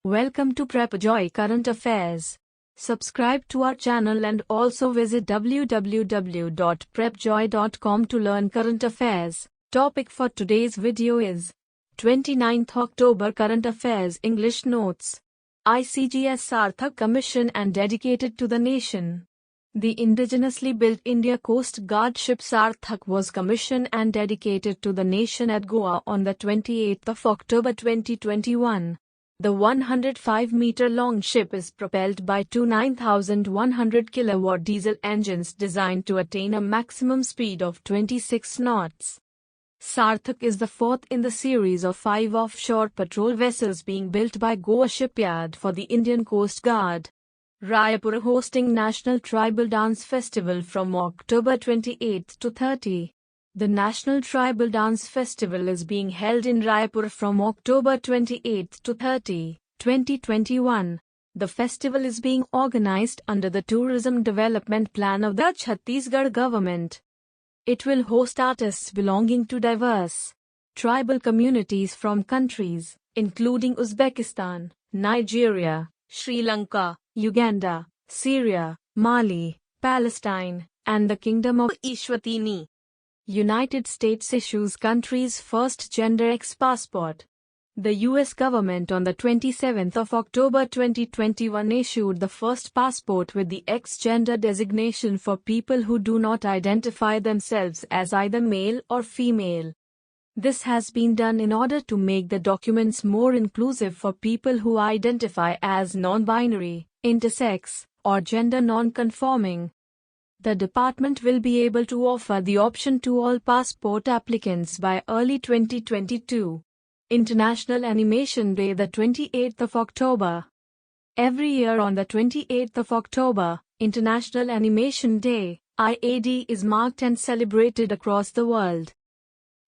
Welcome to Prep Joy Current Affairs. Subscribe to our channel and also visit www.prepjoy.com to learn current affairs. Topic for today's video is 29th October Current Affairs English Notes. ICGS Sarthak Commission and dedicated to the nation. The indigenously built India Coast Guard ship Sarthak was commissioned and dedicated to the nation at Goa on the 28th of October 2021. The 105-meter-long ship is propelled by two 9,100 kilowatt diesel engines designed to attain a maximum speed of 26 knots. Sarthak is the fourth in the series of 5 offshore patrol vessels being built by Goa Shipyard for the Indian Coast Guard. Raipur hosting National Tribal Dance Festival from October 28 to 30. The National Tribal Dance Festival is being held in Raipur from October 28 to 30, 2021. The festival is being organized under the Tourism Development Plan of the Chhattisgarh government. It will host artists belonging to diverse tribal communities from countries including Uzbekistan, Nigeria, Sri Lanka, Uganda, Syria, Mali, Palestine, and the Kingdom of Eswatini. United States issues country's first Gender X passport. The U.S. government on the 27th of October 2021 issued the first passport with the X gender designation for people who do not identify themselves as either male or female. This has been done in order to make the documents more inclusive for people who identify as non-binary, intersex, or gender non-conforming. The department will be able to offer the option to all passport applicants by early 2022. International Animation Day, the 28th of October. Every year on the 28th of October, International Animation Day, IAD, is marked and celebrated across the world.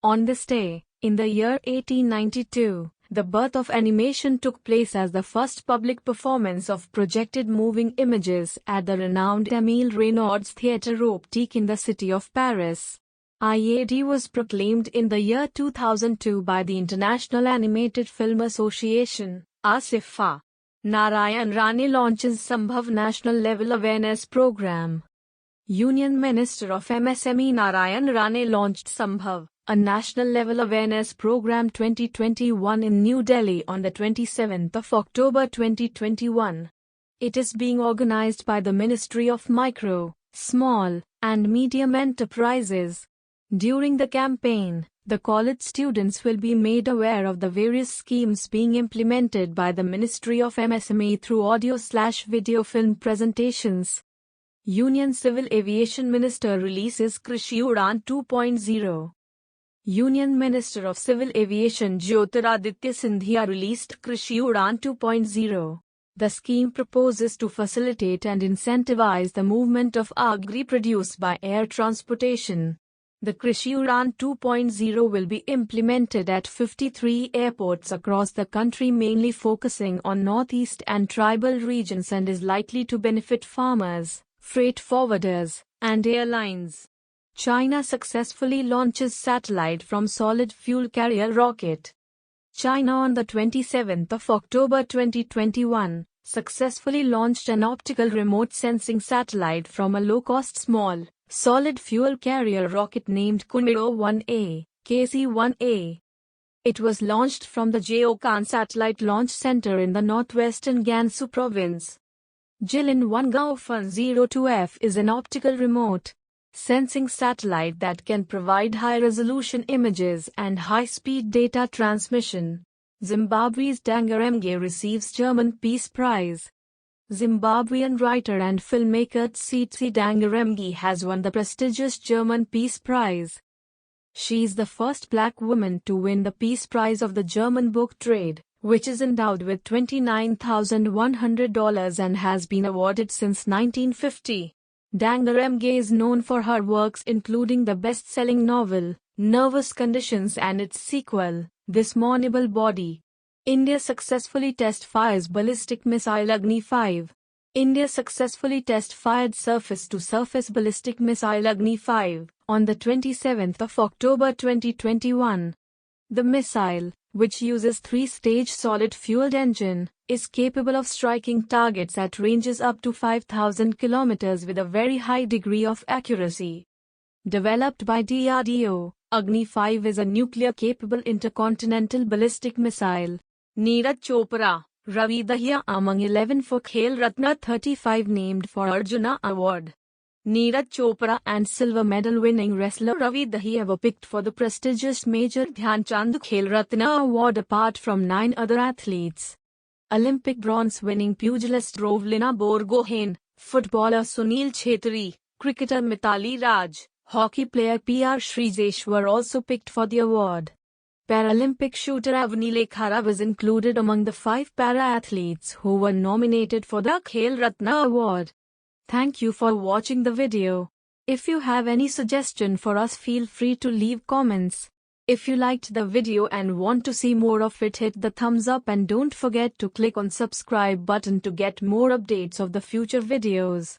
On this day, in the year 1892, the birth of animation took place as the first public performance of projected moving images at the renowned Émile Reynaud's Theatre Optique in the city of Paris. IAD was proclaimed in the year 2002 by the International Animated Film Association, ASIFA. Narayan Rane launches Sambhav National Level Awareness Program. Union Minister of MSME Narayan Rane launched Sambhav, a national level awareness program 2021 in New Delhi on the 27th of October 2021. It is being organized by the Ministry of Micro, Small, and Medium Enterprises. During the campaign, the college students will be made aware of the various schemes being implemented by the Ministry of MSME through audio/video film presentations. Union Civil Aviation Minister releases Krishi Udaan 2.0. Union Minister of Civil Aviation Jyotiraditya Scindia released Krishi Udaan 2.0. The scheme proposes to facilitate and incentivize the movement of agri produce by air transportation. The Krishi Udaan 2.0 will be implemented at 53 airports across the country, mainly focusing on northeast and tribal regions, and is likely to benefit farmers, freight forwarders, and airlines. China successfully launches satellite from solid fuel carrier rocket. China on the 27th of October 2021 successfully launched an optical remote sensing satellite from a low-cost small solid fuel carrier rocket named Kunming-1A, KC-1A. It was launched from the Jiuquan Satellite Launch Center in the northwestern Gansu province. Jilin-1 Gaofen-02F is an optical remote sensing satellite that can provide high-resolution images and high-speed data transmission. Zimbabwe's Dangarembge receives German Peace Prize. Zimbabwean writer and filmmaker Tsitsi Dangarembge has won the prestigious German Peace Prize. She is the first black woman to win the Peace Prize of the German book trade, which is endowed with $29,100 and has been awarded since 1950. Dangarembge is known for her works including the best-selling novel, Nervous Conditions, and its sequel, This Mournable Body. India successfully test-fires ballistic missile Agni-5. India successfully test-fired surface-to-surface ballistic missile Agni-5 on the 27th of October 2021. The missile, which uses 3-stage solid-fueled engine, is capable of striking targets at ranges up to 5,000 kilometers with a very high degree of accuracy. Developed by DRDO, Agni 5 is a nuclear-capable intercontinental ballistic missile. Neeraj Chopra, Ravi Dahiya among 11 for Khel Ratna 35 named for Arjuna Award. Neeraj Chopra and silver medal-winning wrestler Ravi Dahiya were picked for the prestigious Major Dhyan Chand Khel Ratna Award apart from 9 other athletes. Olympic bronze-winning pugilist Rovlina Borgohain, footballer Sunil Chhetri, cricketer Mithali Raj, hockey player PR Shrijesh were also picked for the award. Paralympic shooter Avni Lekhara was included among the 5 para-athletes who were nominated for the Khel Ratna Award. Thank you for watching the video. If you have any suggestion for us, feel free to leave comments. If you liked the video and want to see more of it, hit the thumbs up and don't forget to click on subscribe button to get more updates of the future videos.